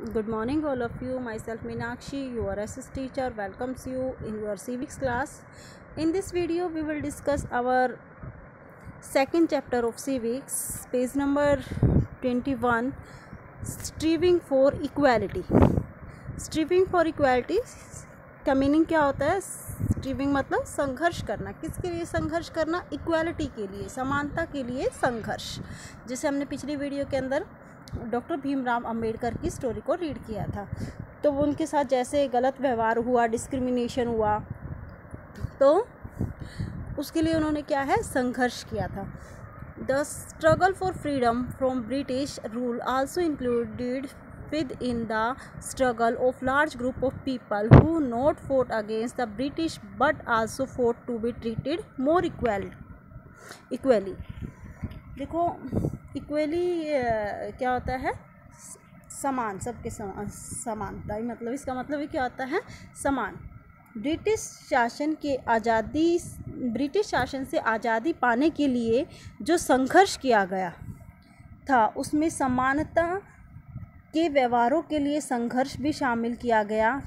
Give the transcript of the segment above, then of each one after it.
Good morning, all of you. Myself Meenakshi, your SS teacher, welcomes you in your civics class. In this video, we will discuss our second chapter of civics, page number 21, Striving for Equality. Striving for Equality का meaning क्या होता है? स्ट्रीविंग मतलब संघर्ष करना. किसके लिए संघर्ष करना? इक्वालिटी के लिए, समानता के लिए संघर्ष. जैसे हमने पिछली वीडियो के अंदर डॉक्टर भीमराव अंबेडकर की स्टोरी को रीड किया था, तो वो उनके साथ जैसे गलत व्यवहार हुआ, डिस्क्रिमिनेशन हुआ, तो उसके लिए उन्होंने क्या है, संघर्ष किया था. The struggle for freedom from British rule also included within the struggle of large group of people who not fought against the British but also fought to be treated more equally. देखो equally क्या होता है? समान, सबके समानता. मतलब इसका मतलब ही क्या होता है? समान. ब्रिटिश शासन से आज़ादी पाने के लिए जो संघर्ष किया गया था, उसमें समानता के व्यवहारों के लिए संघर्ष भी शामिल किया गया.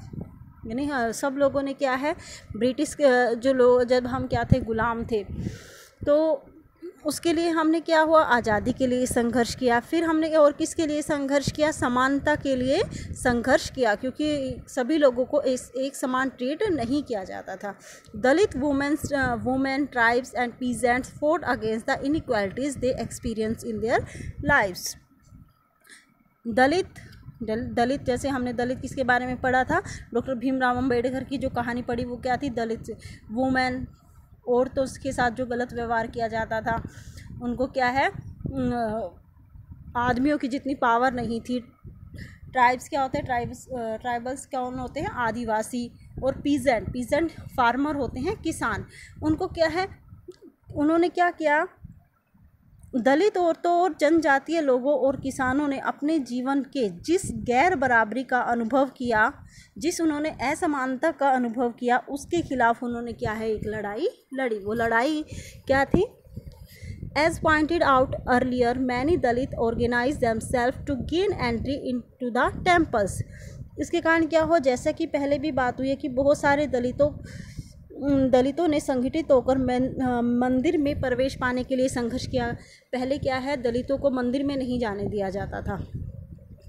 यानी सब लोगों ने क्या है, ब्रिटिश जो लोग, जब हम क्या थे, गुलाम थे, तो उसके लिए हमने क्या हुआ, आज़ादी के लिए संघर्ष किया. फिर हमने और किसके लिए संघर्ष किया? समानता के लिए संघर्ष किया, क्योंकि सभी लोगों को एक समान ट्रीट नहीं किया जाता था. Dalit women tribes and peasants fought against the inequalities they experience in their lives. Dalit जैसे हमने दलित किसके बारे में पढ़ा था? डॉक्टर भीमराव अंबेडकर की जो कहानी पढ़ी, वो क्या थी? दलित वुमेन, औरतों के साथ जो गलत व्यवहार किया जाता था, उनको क्या है, आदमियों की जितनी पावर नहीं थी. ट्राइब्स क्या होते हैं? ट्राइबल्स कौन होते हैं? आदिवासी. और पीजेंट फार्मर होते हैं, किसान. उनको क्या है, उन्होंने क्या किया, दलित औरतों और जनजातीय लोगों और किसानों ने अपने जीवन के जिस गैर बराबरी का अनुभव किया, जिस उन्होंने असमानता का अनुभव किया, उसके खिलाफ उन्होंने क्या है, एक लड़ाई लड़ी. वो लड़ाई क्या थी? As pointed out earlier, many Dalit organize themselves to gain entry into the temples. इसके कारण क्या हो, जैसा कि पहले भी बात हुई है कि बहुत सारे दलितों ने संगठित होकर मंदिर में प्रवेश पाने के लिए संघर्ष किया. पहले क्या है, दलितों को मंदिर में नहीं जाने दिया जाता था,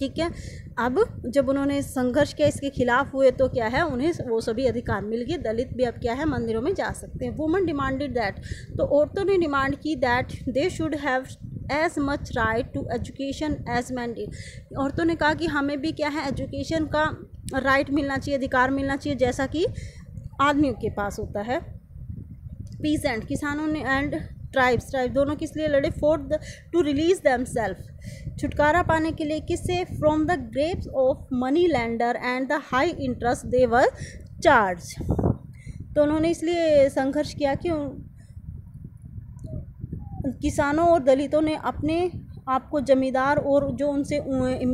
ठीक है. अब जब उन्होंने संघर्ष किया, इसके खिलाफ हुए, तो क्या है, उन्हें वो सभी अधिकार मिल गए. दलित भी अब क्या है, मंदिरों में जा सकते हैं. वुमेन डिमांडेड दैट, तो औरतों ने डिमांड की that they should have as much right to education as man. औरतों ने कहा कि हमें भी क्या है, एजुकेशन का राइट मिलना चाहिए, अधिकार मिलना चाहिए, जैसा कि आदमियों के पास होता है. पीजेंट, किसानों ने, एंड ट्राइब्स दोनों किस लिए लड़े? फॉर टू रिलीज देमसेल्फ, छुटकारा पाने के लिए. किससे? From the grapes of money lender and the high interest they were charge. तो उन्होंने इसलिए संघर्ष किया कि किसानों और दलितों ने अपने आपको जमींदार और जो उनसे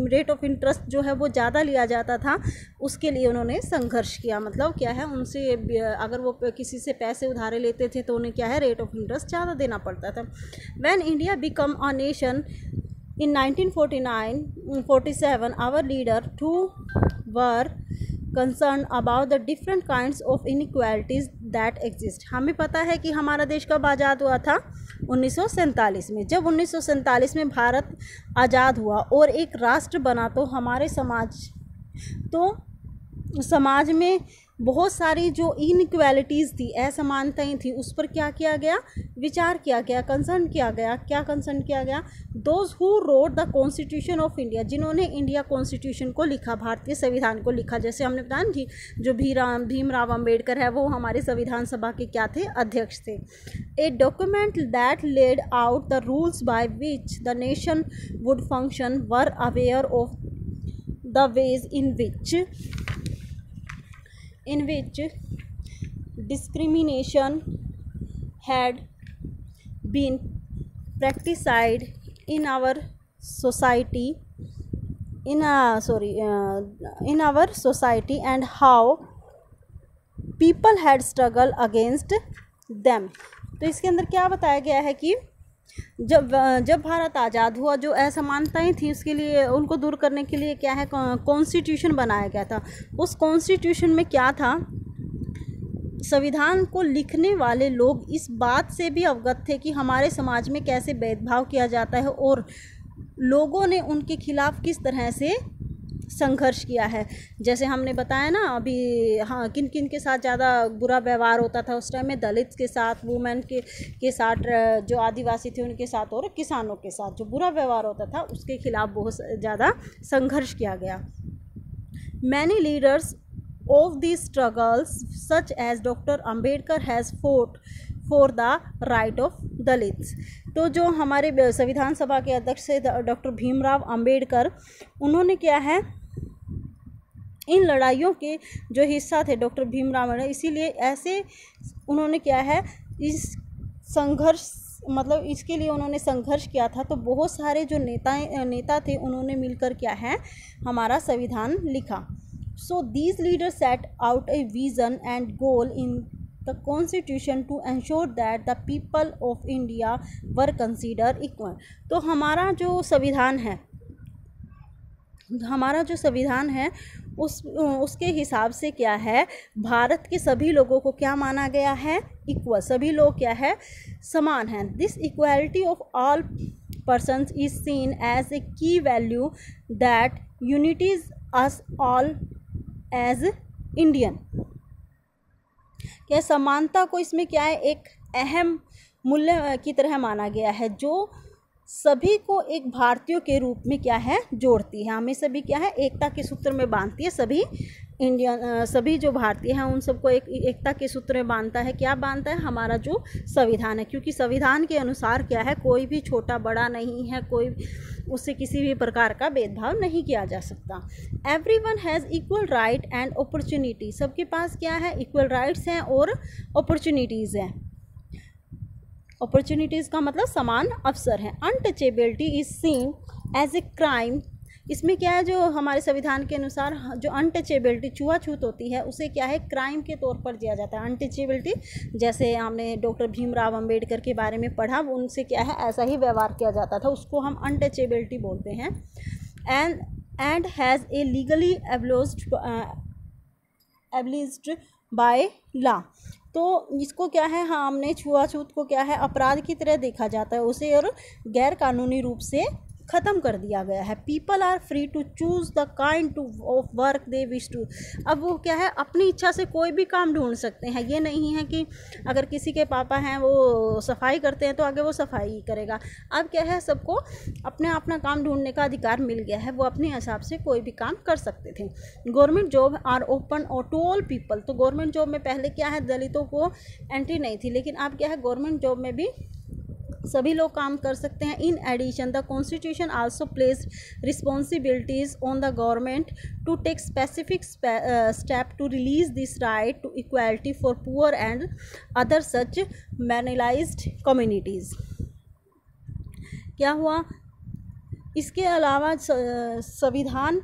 रेट ऑफ इंटरेस्ट जो है वो ज़्यादा लिया जाता था, उसके लिए उन्होंने संघर्ष किया. मतलब क्या है, उनसे अगर वो किसी से पैसे उधारे लेते थे, तो उन्हें क्या है, रेट ऑफ इंटरेस्ट ज़्यादा देना पड़ता था. When India become a nation in 1947, our leader too were concern about the different kinds of inequalities that exist. हमें पता है कि हमारा देश कब आज़ाद हुआ था? 1947 में. जब 1947 में भारत आज़ाद हुआ और एक राष्ट्र बना, तो हमारे समाज में बहुत सारी जो इनइक्वालिटीज़ थी, असमानताएं थी, उस पर क्या किया गया? विचार किया गया, कंसर्न किया गया. क्या कंसर्न किया गया? Those who wrote the constitution of India, जिन्होंने इंडिया कॉन्स्टिट्यूशन को लिखा, भारतीय संविधान को लिखा. जैसे हमने बताया कि जो भीमराव अंबेडकर है, वो हमारे संविधान सभा के क्या थे? अध्यक्ष थे. A document that laid out the rules by which the nation would function were aware of the ways in which discrimination had been practiced in our society and how people had struggled against them. तो इसके अंदर क्या बताया गया है कि जब भारत आज़ाद हुआ, जो असमानताएं थी उसके लिए, उनको दूर करने के लिए क्या है, कॉन्स्टिट्यूशन बनाया गया था। उस कॉन्स्टिट्यूशन में क्या था, संविधान को लिखने वाले लोग इस बात से भी अवगत थे कि हमारे समाज में कैसे भेदभाव किया जाता है और लोगों ने उनके खिलाफ किस तरह से संघर्ष किया है। जैसे हमने बताया ना अभी, हाँ, किन किन के साथ ज़्यादा बुरा व्यवहार होता था उस टाइम में, दलित के साथ, वुमेन के साथ, जो आदिवासी थे उनके साथ, और किसानों के साथ जो बुरा व्यवहार होता था उसके खिलाफ बहुत ज़्यादा संघर्ष किया गया। Many leaders of these struggles such as Dr. Ambedkar has fought for the right of Dalits। तो जो हमारे संविधान सभा के अध्यक्ष थे डॉक्टर भीमराव अंबेडकर, उन्होंने क्या है, इन लड़ाइयों के जो हिस्सा थे डॉक्टर भीमराव अंबेडकर, इसीलिए ऐसे उन्होंने क्या है, इस संघर्ष मतलब इसके लिए उन्होंने संघर्ष किया था। तो बहुत सारे जो नेता थे उन्होंने मिलकर क्या है, हमारा संविधान लिखा। So these leaders set out a vision and goal in the constitution to ensure that the people of India were considered equal। तो हमारा जो संविधान है उसके हिसाब से क्या है, भारत के सभी लोगों को क्या माना गया है, इक्वल। सभी लोग क्या है, समान हैं। This equality of all persons is seen as a key value that unites us all as Indian। क्या समानता को इसमें क्या है, एक अहम मूल्य की तरह माना गया है जो सभी को एक भारतीयों के रूप में क्या है, जोड़ती है। हमें सभी क्या है, एकता के सूत्र में बांधती है। सभी इंडियन, सभी जो भारतीय हैं उन सबको एकता के सूत्र में बांधता है। क्या बांधता है, हमारा जो संविधान है। क्योंकि संविधान के अनुसार क्या है, कोई भी छोटा बड़ा नहीं है, कोई उससे किसी भी प्रकार का भेदभाव नहीं किया जा सकता। Everyone has equal right and opportunity. सबके पास क्या है, इक्वल राइट्स हैं और अपॉर्चुनिटीज़ हैं। अपॉर्चुनिटीज़ का मतलब समान अवसर है। Untouchability is seen as a crime. इसमें क्या है, जो हमारे संविधान के अनुसार जो अनटचेबिलिटी, छुआछूत होती है, उसे क्या है, क्राइम के तौर पर दिया जाता है। अनटचेबिलिटी, जैसे हमने डॉक्टर भीमराव अंबेडकर के बारे में पढ़ा, उनसे क्या है, ऐसा ही व्यवहार किया जाता था, उसको हम अनटचेबिलिटी बोलते हैं। And has a legally abolished by law. तो इसको क्या है, हाँ, हमने छुआछूत को क्या है, अपराध की तरह देखा जाता है उसे, और गैर कानूनी रूप से ख़त्म कर दिया गया है। People are free to choose the kind of work they wish to. अब वो क्या है, अपनी इच्छा से कोई भी काम ढूंढ सकते हैं। ये नहीं है कि अगर किसी के पापा हैं वो सफाई करते हैं तो आगे वो सफाई ही करेगा। अब क्या है, सबको अपना काम ढूंढने का अधिकार मिल गया है, वो अपने हिसाब से कोई भी काम कर सकते थे। Government job are open to all people. तो गवर्नमेंट जॉब में पहले क्या है, दलितों को एंट्री नहीं थी, लेकिन अब क्या है, गवर्नमेंट जॉब में भी सभी लोग काम कर सकते हैं। In addition the constitution also place responsibilities on the government to take specific step to release this right to equality for poor and other such marginalized communities. क्या हुआ, इसके अलावा संविधान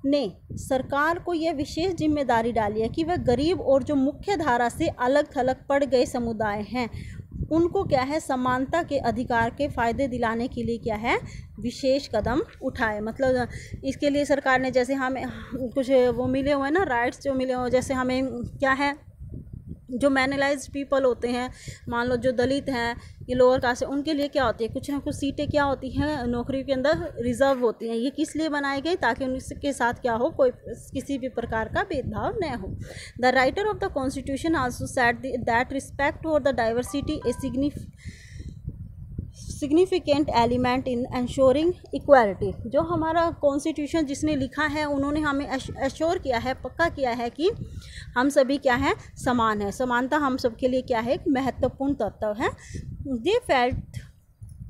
ने सरकार को यह विशेष जिम्मेदारी डाली है कि वह गरीब और जो मुख्य धारा से अलग थलग पड़ गए समुदाय हैं उनको क्या है, समानता के अधिकार के फ़ायदे दिलाने के लिए क्या है, विशेष कदम उठाए। मतलब इसके लिए सरकार ने, जैसे हमें कुछ वो मिले हुए हैं ना, राइट्स जो मिले हुए, जैसे हमें क्या है, जो मार्जिनलाइज्ड पीपल होते हैं, मान लो जो दलित हैं, ये लोअर कास्ट है, उनके लिए क्या होती है, कुछ ना कुछ सीटें क्या होती हैं, नौकरी के अंदर रिजर्व होती हैं। ये किस लिए बनाई गई, ताकि उनके साथ क्या हो, कोई किसी भी प्रकार का भेदभाव न हो। The writer of the constitution also said that respect for the diversity a significant element in ensuring equality. जो हमारा कॉन्स्टिट्यूशन जिसने लिखा है, उन्होंने हमें एश्योर किया है, पक्का किया है कि हम सभी क्या है, समान है। समानता हम सबके लिए क्या है, एक महत्वपूर्ण तत्व है। They felt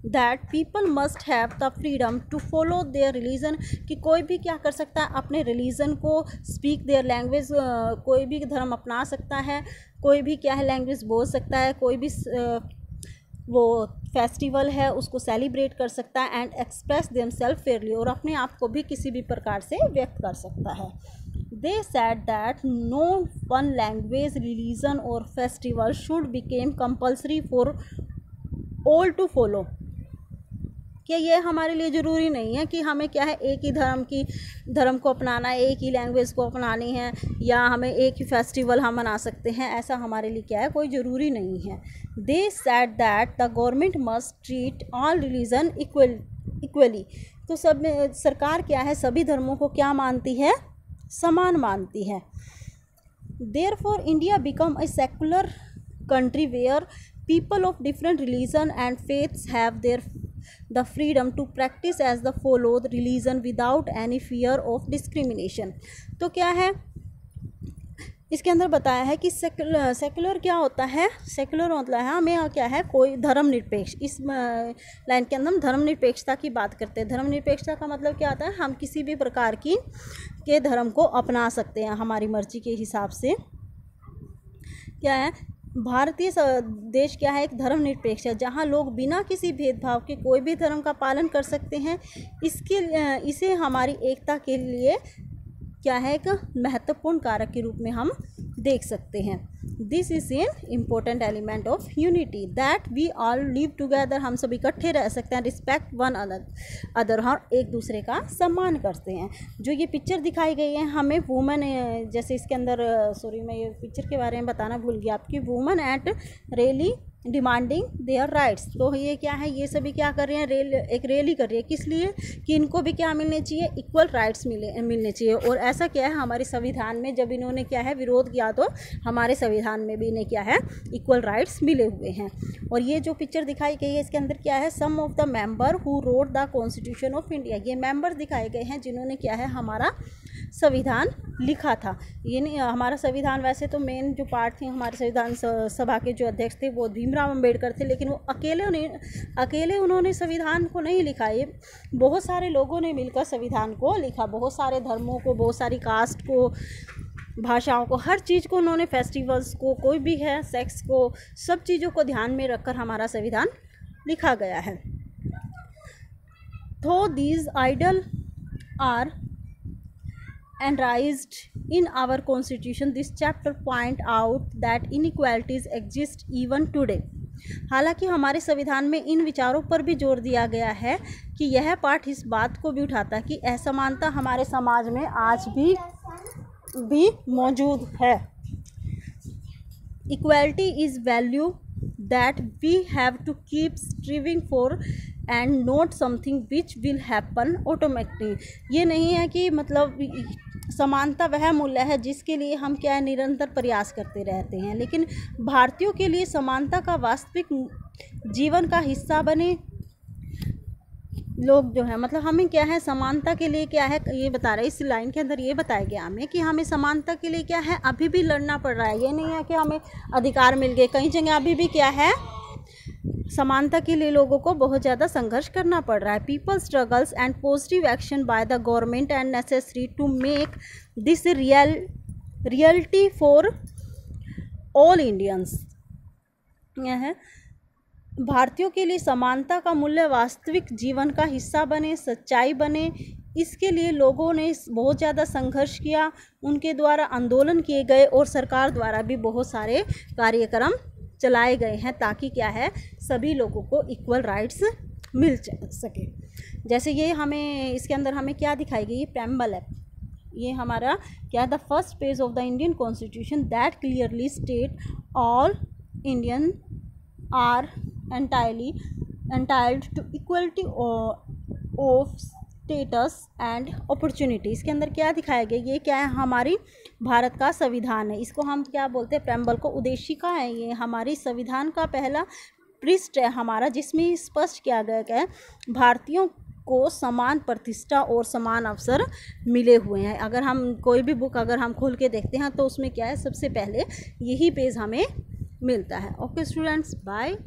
that people must have the freedom to follow their religion. कि कोई भी क्या कर सकता है, अपने रिलीजन को, स्पीक देयर लैंग्वेज, कोई भी धर्म अपना सकता है, कोई भी क्या है, लैंग्वेज बोल सकता है, कोई भी वो फेस्टिवल है उसको सेलिब्रेट कर सकता है, एंड एक्सप्रेस देमसेल्फ फेयरली, और अपने आप को भी किसी भी प्रकार से व्यक्त कर सकता है। They said that no one language, religion और festival should became compulsory for all to follow. कि ये हमारे लिए ज़रूरी नहीं है कि हमें क्या है एक ही धर्म को अपनाना है, एक ही लैंग्वेज को अपनानी है, या हमें एक ही फेस्टिवल हम मना सकते हैं, ऐसा हमारे लिए क्या है कोई ज़रूरी नहीं है। They said that the government must treat all religion equally. तो सब सरकार क्या है सभी धर्मों को क्या मानती है, समान मानती है। Therefore India become a secular country where people of different religion and faiths have the freedom to practice as the followed religion without any fear of discrimination। तो क्या है इसके अंदर बताया है कि सेकुलर क्या होता है, सेकुलर मतलब है हमें क्या है कोई धर्मनिरपेक्ष, इस लाइन के अंदर हम धर्मनिरपेक्षता की बात करते हैं। धर्मनिरपेक्षता का मतलब क्या होता है, हम किसी भी प्रकार के धर्म को अपना सकते हैं हमारी मर्जी के हिसाब से। क्या है भारतीय देश क्या है एक धर्मनिरपेक्ष है, जहाँ लोग बिना किसी भेदभाव के कोई भी धर्म का पालन कर सकते हैं। इसे हमारी एकता के लिए क्या है एक महत्वपूर्ण कारक के रूप में हम देख सकते हैं। This is an important element of unity that we all live together. हम सब इकट्ठे रह सकते हैं, रिस्पेक्ट वन अदर, और एक दूसरे का सम्मान करते हैं। जो ये पिक्चर दिखाई गई है हमें वुमेन, जैसे इसके अंदर मैं ये पिक्चर के बारे में बताना भूल गया आपकी, women at rally demanding their rights. तो ये क्या है, ये सभी क्या कर रहे हैं, एक रैली कर रही है, किस लिए कि इनको भी क्या मिलने चाहिए, इक्वल राइट्स मिलने चाहिए। और ऐसा क्या है हमारे संविधान में जब इन्होंने क्या है विरोध किया तो हमारे संविधान में भी इन्हें क्या है इक्वल राइट्स मिले हुए हैं। और ये जो पिक्चर दिखाई गई है इसके अंदर क्या है, some of the member who wrote the constitution of India. ये मेंबर दिखाए गए हैं जिन्होंने क्या है हमारा संविधान लिखा था। ये नहीं हमारा संविधान, वैसे तो मेन जो पार्ट थे हमारे संविधान सभा के जो अध्यक्ष थे वो भीमराव अंबेडकर थे, लेकिन वो अकेले उन्होंने संविधान को नहीं लिखा, ये बहुत सारे लोगों ने मिलकर संविधान को लिखा। बहुत सारे धर्मों को, बहुत सारी कास्ट को, भाषाओं को, हर चीज़ को उन्होंने, फेस्टिवल्स को, कोई भी है सेक्स को, सब चीज़ों को ध्यान में रखकर हमारा संविधान लिखा गया है। तो these ideal are enshrined in our constitution, this chapter point out that inequalities exist even today। हालांकि हमारे संविधान में इन विचारों पर भी जोर दिया गया है कि यह पाठ इस बात को भी उठाता है कि असमानता हमारे समाज में आज भी मौजूद है। Equality is value that we have to keep striving for and not something which will happen automatically. ये नहीं है कि मतलब समानता वह मूल्य है जिसके लिए हम क्या है निरंतर प्रयास करते रहते हैं, लेकिन भारतीयों के लिए समानता का वास्तविक जीवन का हिस्सा बने लोग जो है, मतलब हमें क्या है समानता के लिए क्या है ये बता रहे हैं, इस लाइन के अंदर ये बताया गया हमें कि हमें समानता के लिए क्या है अभी भी लड़ना पड़ रहा है। ये नहीं है कि हमें अधिकार मिल गए, कई जगह अभी भी क्या है समानता के लिए लोगों को बहुत ज़्यादा संघर्ष करना पड़ रहा है। People struggles and positive action by the government and necessary to make this reality for all Indians. यह है भारतीयों के लिए समानता का मूल्य वास्तविक जीवन का हिस्सा बने, सच्चाई बने, इसके लिए लोगों ने बहुत ज़्यादा संघर्ष किया, उनके द्वारा आंदोलन किए गए और सरकार द्वारा भी बहुत सारे कार्यक्रम चलाए गए हैं ताकि क्या है सभी लोगों को इक्वल राइट्स मिल सके। जैसे ये हमें इसके अंदर हमें क्या दिखाई गई, ये प्रेम्बल है, ये हमारा क्या the first page of the Indian constitution that clearly state all Indian are entitled to equality of status and opportunity। इसके अंदर क्या दिखाया गया, ये क्या है हमारी भारत का संविधान है, इसको हम क्या बोलते हैं प्रेम्बल को, उद्देशिका है, ये हमारी संविधान का पहला पृष्ठ है हमारा, जिसमें स्पष्ट किया गया है भारतीयों को समान प्रतिष्ठा और समान अवसर मिले हुए हैं। अगर हम कोई भी बुक अगर हम खोल के देखते हैं तो उसमें क्या है सबसे पहले यही पेज हमें मिलता है। Okay students, bye.